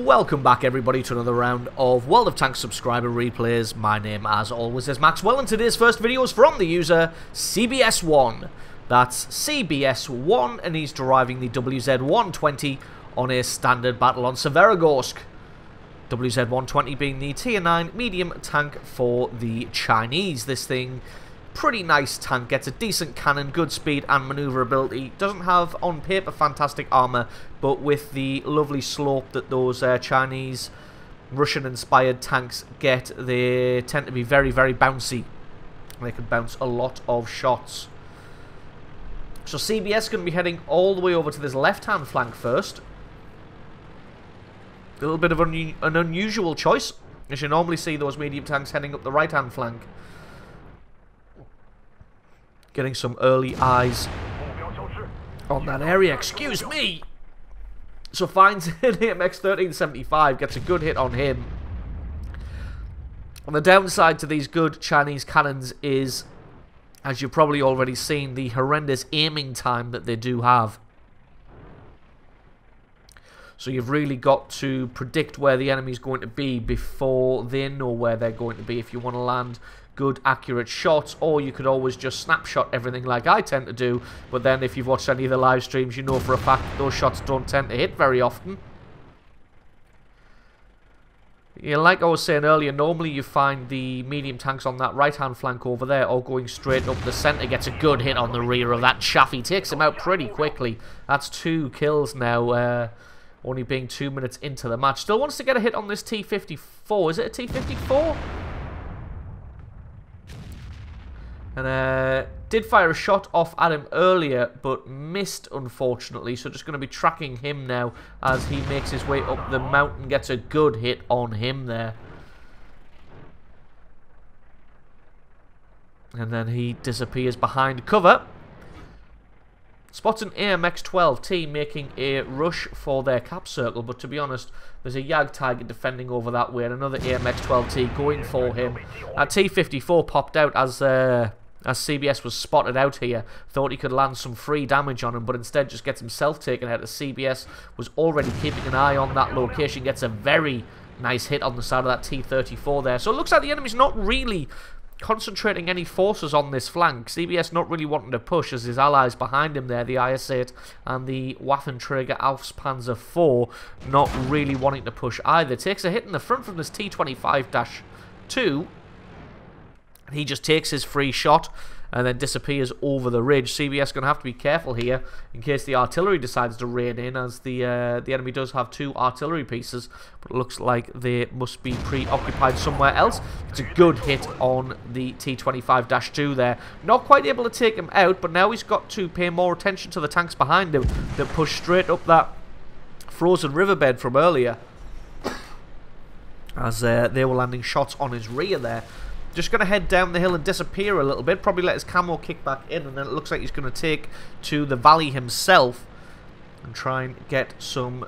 Welcome back everybody to another round of World of Tanks subscriber replays. My name as always is Maxwell and today's first video is from the user CBS1. That's CBS1 and he's driving the WZ-120 on a standard battle on Severogorsk. WZ-120 being the tier 9 medium tank for the Chinese. This thing, pretty nice tank, gets a decent cannon, good speed and maneuverability. Doesn't have on paper fantastic armor, but with the lovely slope that those Chinese Russian inspired tanks get, they tend to be very bouncy. They can bounce a lot of shots. So CBS is going to be heading all the way over to this left hand flank first. A little bit of an unusual choice, as you normally see those medium tanks heading up the right hand flank. Getting some early eyes on that area, excuse me. So finds an AMX 1375, gets a good hit on him. And the downside to these good Chinese cannons is, as you've probably already seen, the horrendous aiming time that they do have. So you've really got to predict where the enemy's going to be before they know where they're going to be if you want to land good accurate shots, or you could always just snapshot everything like I tend to do, but then if you've watched any of the live streams you know for a fact that those shots don't tend to hit very often. Yeah, like I was saying earlier, normally you find the medium tanks on that right hand flank over there or going straight up the centre. Gets a good hit on the rear of that chaffy, takes him out pretty quickly. That's 2 kills now, only being 2 minutes into the match. Still wants to get a hit on this T-54. Is it a T-54? And did fire a shot off at him earlier, but missed, unfortunately. So just going to be tracking him now as he makes his way up the mountain. Gets a good hit on him there. And then he disappears behind cover. Spots an AMX-12T making a rush for their cap circle, but to be honest, there's a Yag Tiger defending over that way and another AMX-12T going for him. That T-54 popped out as CBS was spotted out here. Thought he could land some free damage on him, but instead just gets himself taken out as CBS was already keeping an eye on that location. Gets a very nice hit on the side of that T-34 there. So it looks like the enemy's not really concentrating any forces on this flank. CBS not really wanting to push as his allies behind him there, the IS-8 and the Waffenträger Aufpanzer IV, not really wanting to push either. Takes a hit in the front from this T-25-2. He just takes his free shot and then disappears over the ridge. CBS going to have to be careful here in case the artillery decides to rain in, as the enemy does have 2 artillery pieces, but it looks like they must be preoccupied somewhere else. It's a good hit on the T-25-2 there. Not quite able to take him out, but now he's got to pay more attention to the tanks behind him that push straight up that frozen riverbed from earlier, as they were landing shots on his rear there. Just going to head down the hill and disappear a little bit. Probably let his camo kick back in, and then it looks like he's going to take to the valley himself and try and get some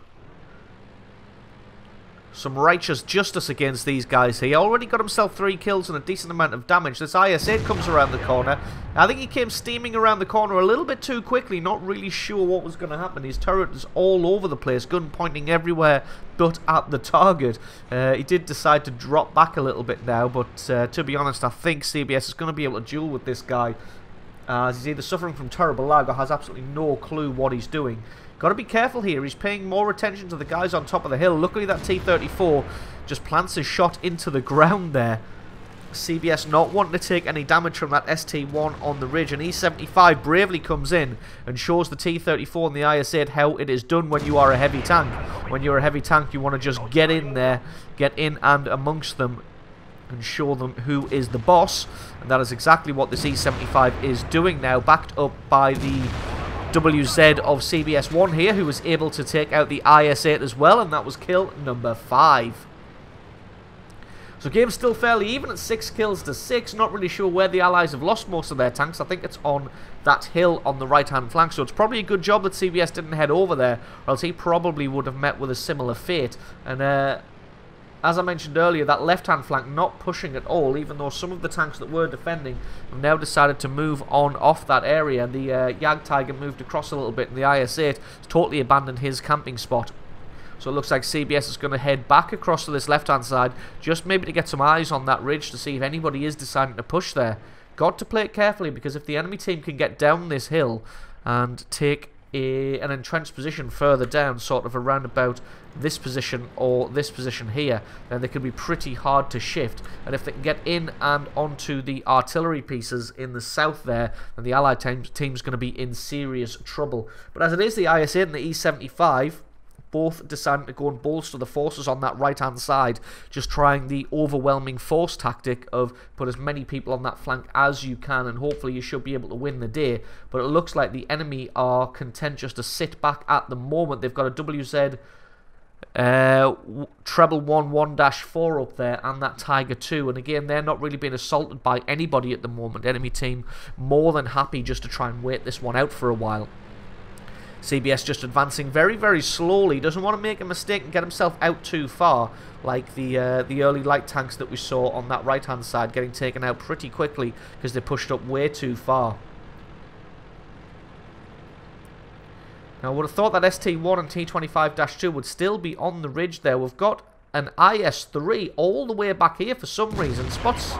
righteous justice against these guys here. Already got himself 3 kills and a decent amount of damage. This IS-8 comes around the corner. I think he came steaming around the corner a little bit too quickly, not really sure what was going to happen. His turret is all over the place, gun pointing everywhere but at the target. He did decide to drop back a little bit now, but to be honest, I think CBS is going to be able to duel with this guy, as he's either suffering from terrible lag or has absolutely no clue what he's doing. Got to be careful here. He's paying more attention to the guys on top of the hill. Luckily that T-34 just plants his shot into the ground there. CBS not wanting to take any damage from that ST-1 on the ridge, and E-75 bravely comes in and shows the T-34 and the IS-8 how it is done when you are a heavy tank. When you're a heavy tank, you want to just get in there, get in and amongst them and show them who is the boss, and that is exactly what this E-75 is doing now, backed up by the WZ of CBS1 here, who was able to take out the IS-8 as well, and that was kill number 5. So game's still fairly even at 6 kills to 6. Not really sure where the allies have lost most of their tanks. I think it's on that hill on the right hand flank, so it's probably a good job that CBS didn't head over there, or else he probably would have met with a similar fate. And as I mentioned earlier, that left-hand flank not pushing at all, even though some of the tanks that were defending have now decided to move on off that area. The Yag Tiger moved across a little bit, and the IS-8 has totally abandoned his camping spot. So it looks like CBS is going to head back across to this left-hand side, just maybe to get some eyes on that ridge to see if anybody is deciding to push there. Got to play it carefully, because if the enemy team can get down this hill and take an entrenched position further down, sort of around about this position or this position here, then they could be pretty hard to shift. And if they can get in and onto the artillery pieces in the south there, then the Allied team's going to be in serious trouble. But as it is, the IS-8 and the E-75 both deciding to go and bolster the forces on that right-hand side, just trying the overwhelming force tactic of put as many people on that flank as you can, and hopefully you should be able to win the day. But it looks like the enemy are content just to sit back at the moment. They've got a WZ treble 1-1-4 up there, and that Tiger 2, and again, they're not really being assaulted by anybody at the moment. Enemy team more than happy just to try and wait this one out for a while. CBS just advancing very, very slowly. Doesn't want to make a mistake and get himself out too far, like the early light tanks that we saw on that right-hand side, getting taken out pretty quickly because they pushed up way too far. Now, I would have thought that ST-1 and T-25-2 would still be on the ridge there. We've got an IS-3 all the way back here for some reason. Spots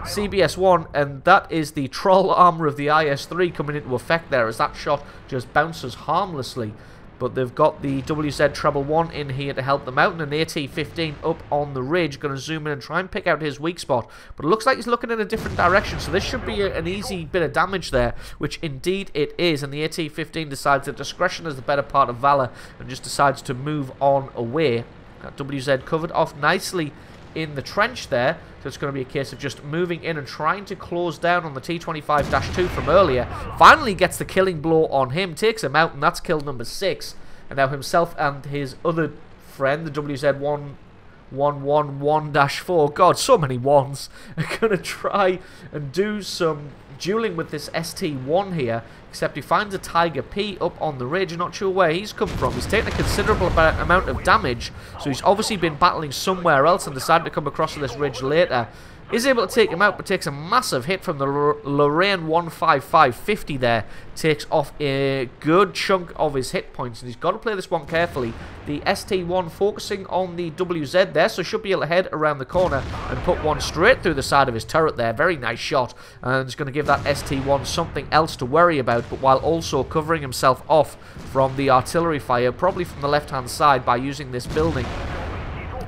CBS-1, and that is the troll armor of the IS-3 coming into effect there, as that shot just bounces harmlessly. But they've got the WZ-120 in here to help them out, and an AT-15 up on the ridge. Going to zoom in and try and pick out his weak spot. But it looks like he's looking in a different direction, so this should be an easy bit of damage there, which indeed it is. And the AT-15 decides that discretion is the better part of valor and just decides to move on away. Got WZ covered off nicely in the trench there, so it's going to be a case of just moving in and trying to close down on the T-25-2 from earlier. Finally gets the killing blow on him, takes him out, and that's kill number 6. And now himself and his other friend, the WZ-111-4, god, so many ones, are going to try and do some dueling with this ST-1 here, except he finds a Tiger P up on the ridge. Not sure where he's come from. He's taken a considerable amount of damage, so he's obviously been battling somewhere else and decided to come across to this ridge later. Is able to take him out, but takes a massive hit from the Lorraine 155-50 there. Takes off a good chunk of his hit points, and he's got to play this one carefully. The ST-1 focusing on the WZ there, so should be able to head around the corner and put one straight through the side of his turret there. Very nice shot, and it's going to give that ST-1 something else to worry about, but while also covering himself off from the artillery fire, probably from the left-hand side, by using this building.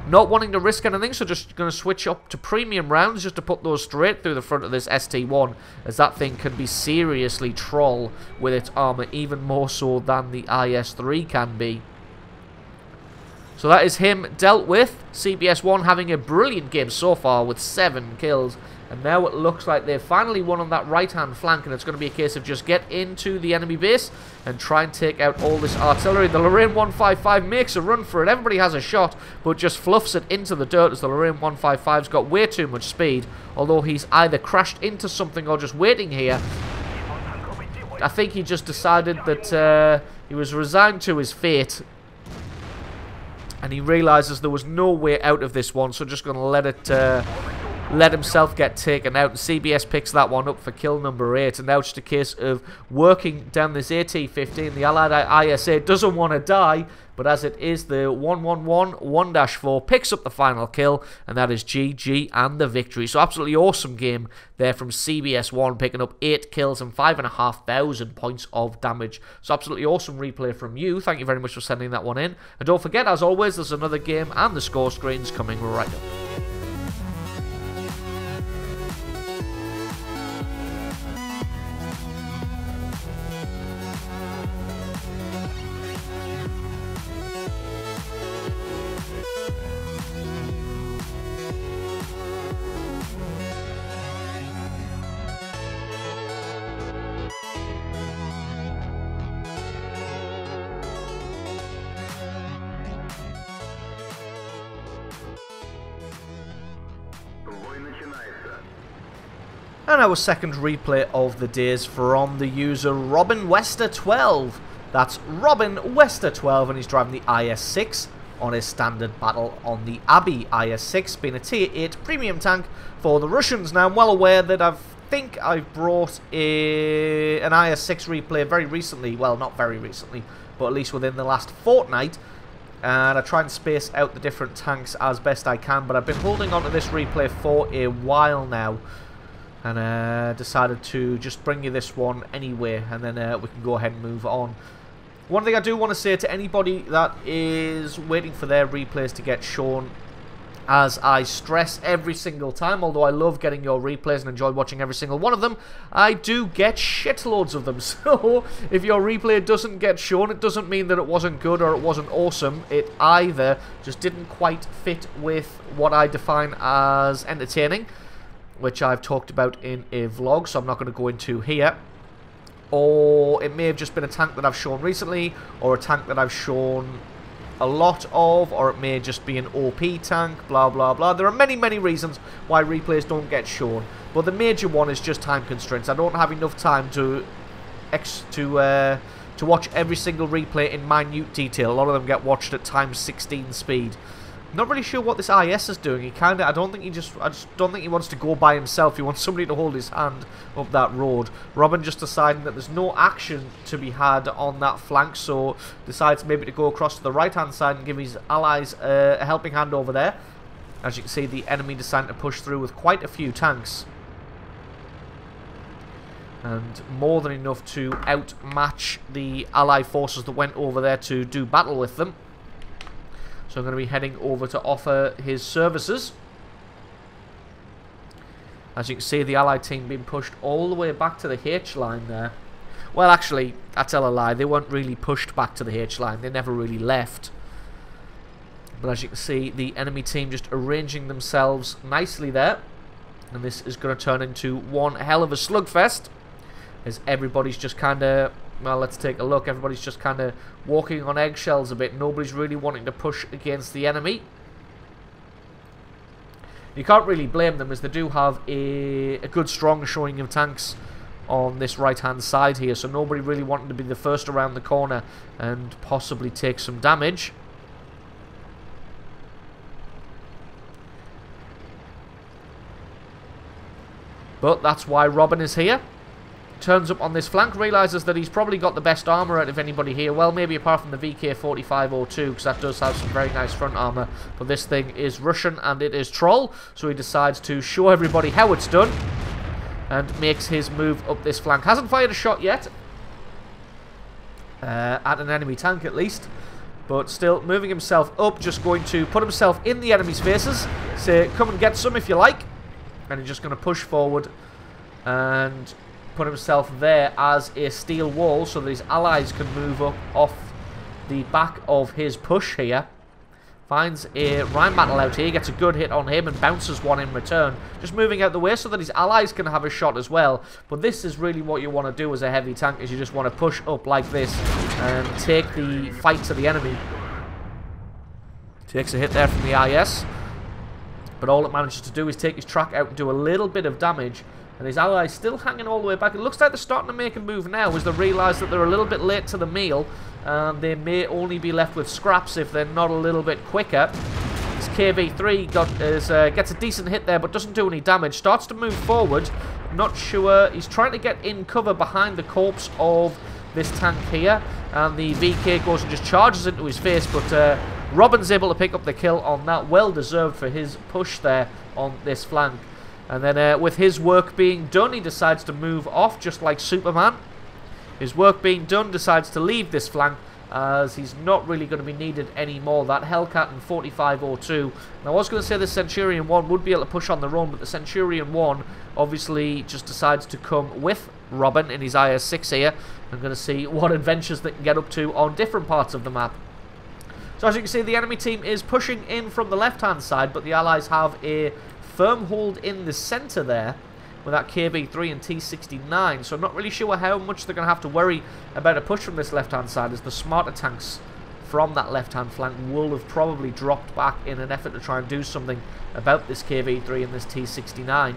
Not wanting to risk anything, so just going to switch up to premium rounds just to put those straight through the front of this ST-1, as that thing can be seriously troll with its armor, even more so than the IS-3 can be. So that is him dealt with. CBS-1 having a brilliant game so far with 7 kills. And now it looks like they've finally won on that right-hand flank, and it's going to be a case of just get into the enemy base and try and take out all this artillery. The Lorraine 155 makes a run for it. Everybody has a shot, but just fluffs it into the dirt, as the Lorraine 155's got way too much speed, although he's either crashed into something or just waiting here. I think he just decided that he was resigned to his fate, and he realizes there was no way out of this one, so just going to let himself get taken out. And CBS picks that one up for kill number 8, and now it's just a case of working down this AT-15. The Allied IS-8 doesn't want to die, but as it is, the 111-1-4 picks up the final kill, and that is GG and the victory. So absolutely awesome game there from CBS-1, picking up 8 kills and 5,500 points of damage. So absolutely awesome replay from you. Thank you very much for sending that one in. And don't forget, as always, there's another game and the score screen's coming right up. And our second replay of the day is from the user Robin Wester 12. That's Robin Wester 12, and he's driving the IS-6 on his standard battle on the Abbey. IS-6 being a tier 8 premium tank for the Russians. Now, I'm well aware that I think I've brought an IS-6 replay very recently. Well, not very recently, but at least within the last fortnight. and I try and space out the different tanks as best I can, but I've been holding on to this replay for a while now, and decided to just bring you this one anyway, and then we can go ahead and move on. One thing I do want to say to anybody that is waiting for their replays to get shown, as I stress every single time, although I love getting your replays and enjoy watching every single one of them, I do get shitloads of them. So if your replay doesn't get shown, it doesn't mean that it wasn't good or it wasn't awesome. It either just didn't quite fit with what I define as entertaining, which I've talked about in a vlog, so I'm not going to go into here. Or it may have just been a tank that I've shown recently, or a tank that I've shown a lot of, or it may just be an OP tank, blah blah blah. There are many reasons why replays don't get shown, but the major one is just time constraints. I don't have enough time to watch every single replay in minute detail. A lot of them get watched at times 16 speed. Not really sure what this IS is doing. I just don't think he wants to go by himself. He wants somebody to hold his hand up that road. Robin just deciding that there's no action to be had on that flank, so decides maybe to go across to the right hand side and give his allies a helping hand over there. As you can see, the enemy deciding to push through with quite a few tanks, and more than enough to outmatch the allied forces that went over there to do battle with them. So I'm going to be heading over to offer his services. As you can see, the allied team being pushed all the way back to the H line there. Well, actually, I tell a lie. They weren't really pushed back to the H line. They never really left. But as you can see, the enemy team just arranging themselves nicely there. And this is going to turn into one hell of a slugfest, as everybody's just kind of... Well, let's take a look. Everybody's just kind of walking on eggshells a bit. Nobody's really wanting to push against the enemy. You can't really blame them, as they do have a good strong showing of tanks on this right-hand side here. So nobody really wanting to be the first around the corner and possibly take some damage. But that's why Robin is here. Turns up on this flank, realises that he's probably got the best armour out of anybody here. Well, maybe apart from the VK-4502, because that does have some very nice front armour. But this thing is Russian and it is Troll, so he decides to show everybody how it's done and makes his move up this flank. Hasn't fired a shot yet, at an enemy tank at least, but still moving himself up, just going to put himself in the enemy's faces, say, come and get some if you like, and he's just going to push forward and put himself there as a steel wall so that his allies can move up off the back of his push here. Finds a Rheinmetall out here, gets a good hit on him and bounces one in return. Just moving out the way so that his allies can have a shot as well. But this is really what you want to do as a heavy tank, is you just want to push up like this and take the fight to the enemy. Takes a hit there from the IS, but all it manages to do is take his track out and do a little bit of damage. And his allies still hanging all the way back. It looks like they're starting to make a move now, as they realise that they're a little bit late to the meal. They may only be left with scraps if they're not a little bit quicker. This KV-3 gets a decent hit there, but doesn't do any damage. Starts to move forward. Not sure. He's trying to get in cover behind the corpse of this tank here. And the VK goes and just charges into his face, but Robin's able to pick up the kill on that. Well deserved for his push there on this flank. And then with his work being done, he decides to move off just like Superman. His work being done, decides to leave this flank, as he's not really going to be needed anymore. That Hellcat and 4502. Now, I was going to say the Centurion 1 would be able to push on their own, but the Centurion 1 obviously just decides to come with Robin in his IS-6 here. I'm going to see what adventures they can get up to on different parts of the map. So as you can see, the enemy team is pushing in from the left-hand side, but the Allies have a firm hold in the centre there with that KV-3 and T-69, so I'm not really sure how much they're going to have to worry about a push from this left-hand side, as the smarter tanks from that left-hand flank will have probably dropped back in an effort to try and do something about this KV-3 and this T-69.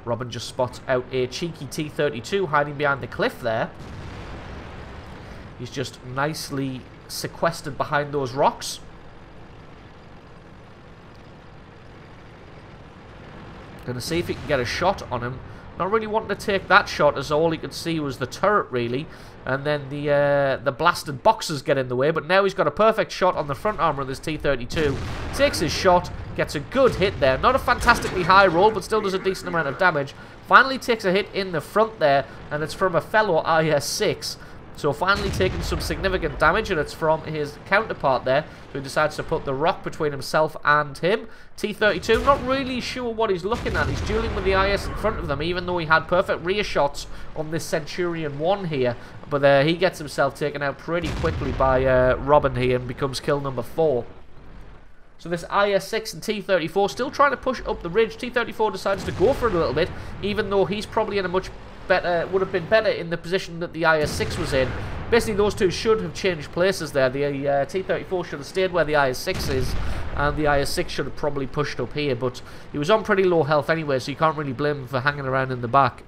Robin just spots out a cheeky T-32 hiding behind the cliff there. He's just nicely sequestered behind those rocks. Gonna see if he can get a shot on him. Not really wanting to take that shot, as all he could see was the turret, really. And then the blasted boxes get in the way. But now he's got a perfect shot on the front armor of this T-32. Takes his shot, gets a good hit there. Not a fantastically high roll, but still does a decent amount of damage. Finally takes a hit in the front there, and it's from a fellow IS-6. So finally taking some significant damage, and it's from his counterpart there, who decides to put the rock between himself and him. T-32, not really sure what he's looking at. He's dueling with the IS in front of them, even though he had perfect rear shots on this Centurion 1 here. But he gets himself taken out pretty quickly by Robin here and becomes kill number 4. So this IS-6 and T-34 still trying to push up the ridge. T-34 decides to go for it a little bit, even though he's probably in a much better, would have been better in the position that the IS-6 was in. Basically, those two should have changed places there. The T-34 should have stayed where the IS-6 is, and the IS-6 should have probably pushed up here, but he was on pretty low health anyway, so you can't really blame him for hanging around in the back.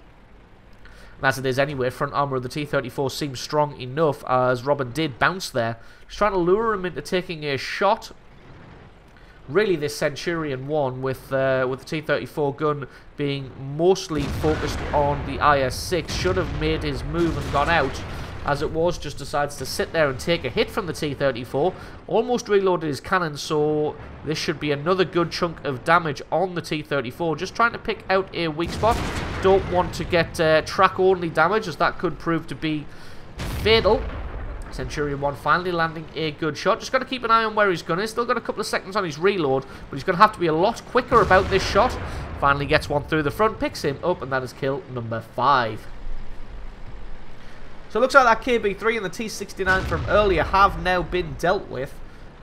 And as it is anyway, front armor of the T-34 seems strong enough, as Robin did bounce there. He's trying to lure him into taking a shot. Really, this Centurion 1 with the T-34 gun being mostly focused on the IS-6 should have made his move and gone out. As it was, just decides to sit there and take a hit from the T-34. Almost reloaded his cannon, so this should be another good chunk of damage on the T-34. Just trying to pick out a weak spot. Don't want to get track-only damage, as that could prove to be fatal. Centurion 1 finally landing a good shot. Just got to keep an eye on where his gun is. Still got a couple of seconds on his reload, but he's going to have to be a lot quicker about this shot. Finally gets one through the front, picks him up, and that is kill number 5. So it looks like that KB3 and the T-69 from earlier have now been dealt with.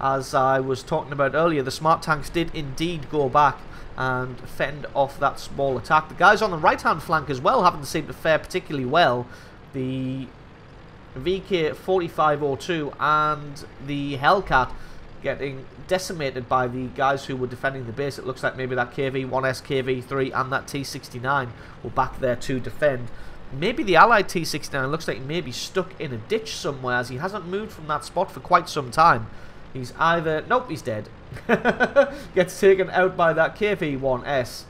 As I was talking about earlier, the smart tanks did indeed go back and fend off that small attack. The guys on the right-hand flank as well haven't seemed to fare particularly well. The VK-4502 and the Hellcat getting decimated by the guys who were defending the base. It looks like maybe that KV-1S, KV-3 and that T-69 were back there to defend. Maybe the allied T-69 looks like he may be stuck in a ditch somewhere, as he hasn't moved from that spot for quite some time. He's either... Nope, he's dead. Gets taken out by that KV-1S.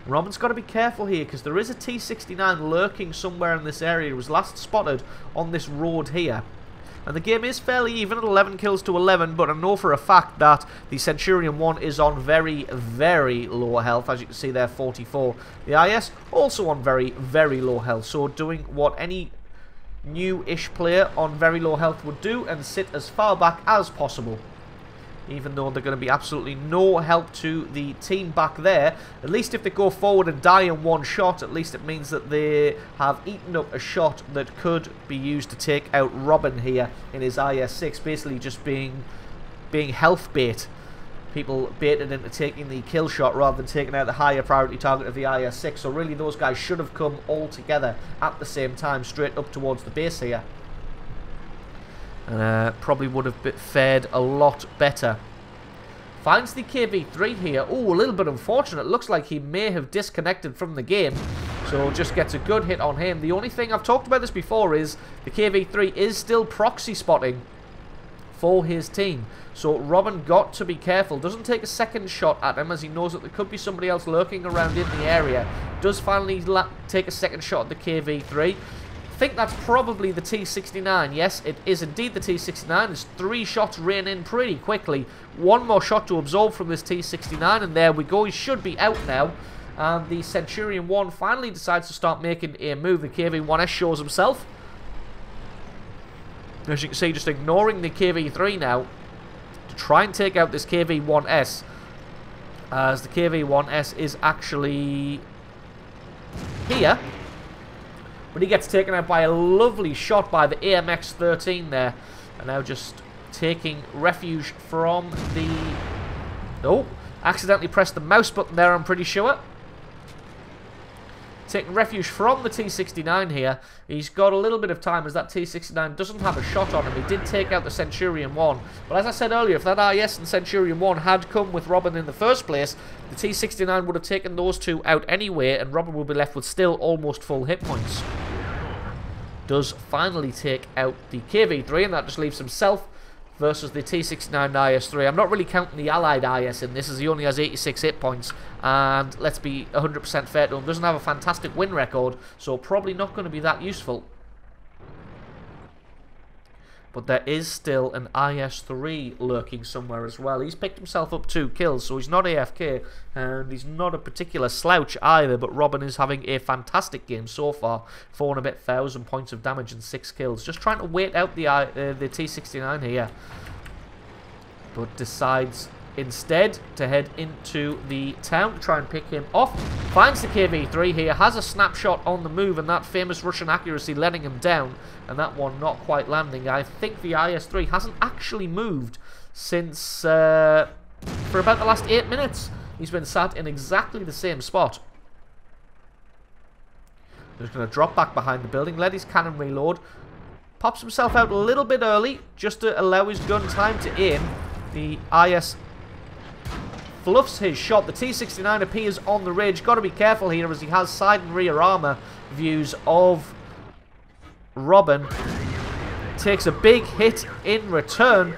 Robin's got to be careful here, because there is a T-69 lurking somewhere in this area. It was last spotted on this road here. And the game is fairly even at 11 kills to 11, but I know for a fact that the Centurion 1 is on very, very low health. As you can see there, 44. The IS also on very, very low health. So doing what any new-ish player on very low health would do and sit as far back as possible. Even though they're going to be absolutely no help to the team back there. At least if they go forward and die in one shot, at least it means that they have eaten up a shot that could be used to take out Robin here in his IS-6. Basically just being health bait. People baited into taking the kill shot rather than taking out the higher priority target of the IS-6. So really those guys should have come all together at the same time, straight up towards the base here. Probably would have fared a lot better. Finds the KV-3 here. Oh, a little bit unfortunate. Looks like he may have disconnected from the game. So just gets a good hit on him. The only thing, I've talked about this before, is the KV-3 is still proxy spotting for his team. So Robin got to be careful. Doesn't take a second shot at him, as he knows that there could be somebody else lurking around in the area. Does finally take a second shot at the KV-3. I think that's probably the T-69. Yes, it is indeed the T-69. There's 3 shots rain in pretty quickly. One more shot to absorb from this T-69, and there we go. He should be out now. And the Centurion 1 finally decides to start making a move. The KV-1S shows himself. As you can see, just ignoring the KV-3 now to try and take out this KV-1S. As the KV-1S is actually here. But he gets taken out by a lovely shot by the AMX-13 there. And now just taking refuge from the... Oh, accidentally pressed the mouse button there, I'm pretty sure. Taking refuge from the T-69 here. He's got a little bit of time, as that T-69 doesn't have a shot on him. He did take out the Centurion 1. But as I said earlier, if that IS and Centurion 1 had come with Robin in the first place, the T-69 would have taken those two out anyway, and Robin would be left with still almost full hit points. Does finally take out the KV-3, and that just leaves himself versus the T-69 IS-3. I'm not really counting the Allied IS in this, as he only has 86 hit points, and let's be 100% fair to him, doesn't have a fantastic win record, so probably not going to be that useful. But there is still an IS-3 lurking somewhere as well. He's picked himself up 2 kills, so he's not AFK, and he's not a particular slouch either, but Robin is having a fantastic game so far. 4 and a bit thousand points of damage and 6 kills. Just trying to wait out the T-69 here. But decides instead to head into the town to try and pick him off. Finds the KV-3 here, has a snapshot on the move, and that famous Russian accuracy letting him down, and that one not quite landing. I think the IS-3 hasn't actually moved since for about the last 8 minutes. He's been sat in exactly the same spot. He's going to drop back behind the building, let his cannon reload, pops himself out a little bit early just to allow his gun time to aim. The IS fluffs his shot. The T-69 appears on the ridge. Got to be careful here as he has side and rear armor views of Robin. Takes a big hit in return.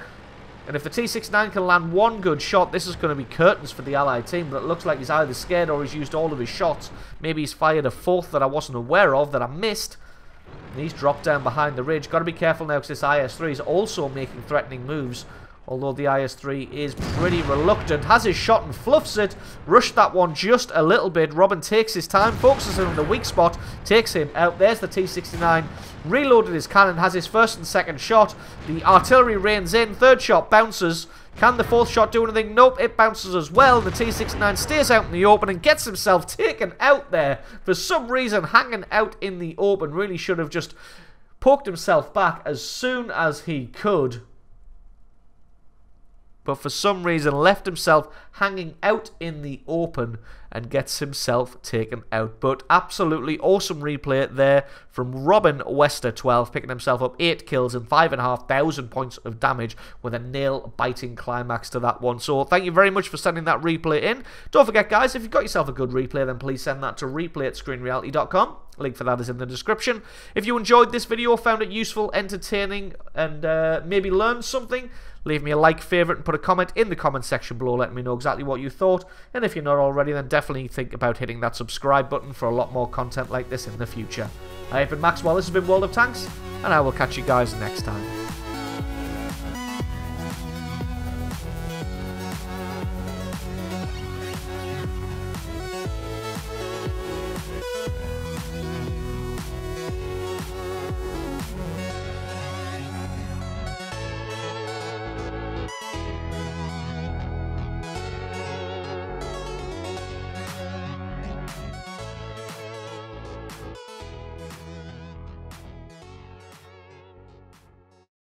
And if the T-69 can land one good shot, this is going to be curtains for the Allied team. But it looks like he's either scared or he's used all of his shots. Maybe he's fired a 4th that I wasn't aware of, that I missed. And he's dropped down behind the ridge. Got to be careful now because this IS-3 is also making threatening moves. Although the IS-3 is pretty reluctant. Has his shot and fluffs it. Rushed that one just a little bit. Robin takes his time, focuses on the weak spot, takes him out. There's the T-69. Reloaded his cannon, has his first and second shot. The artillery reins in. Third shot bounces. Can the 4th shot do anything? Nope, it bounces as well. The T-69 stays out in the open and gets himself taken out there. For some reason, hanging out in the open. Really should have just poked himself back as soon as he could. But for some reason left himself hanging out in the open and gets himself taken out. But absolutely awesome replay there from Robin Wester 12, picking himself up 8 kills and 5,500 points of damage with a nail-biting climax to that one. So thank you very much for sending that replay in. Don't forget, guys, if you've got yourself a good replay, then please send that to replay@screenreality.com. Link for that is in the description. If you enjoyed this video, found it useful, entertaining, and maybe learned something, leave me a like, favourite, and put a comment in the comment section below letting me know exactly what you thought. And if you're not already, then definitely think about hitting that subscribe button for a lot more content like this in the future. I have been Maxwell, this has been World of Tanks, and I will catch you guys next time.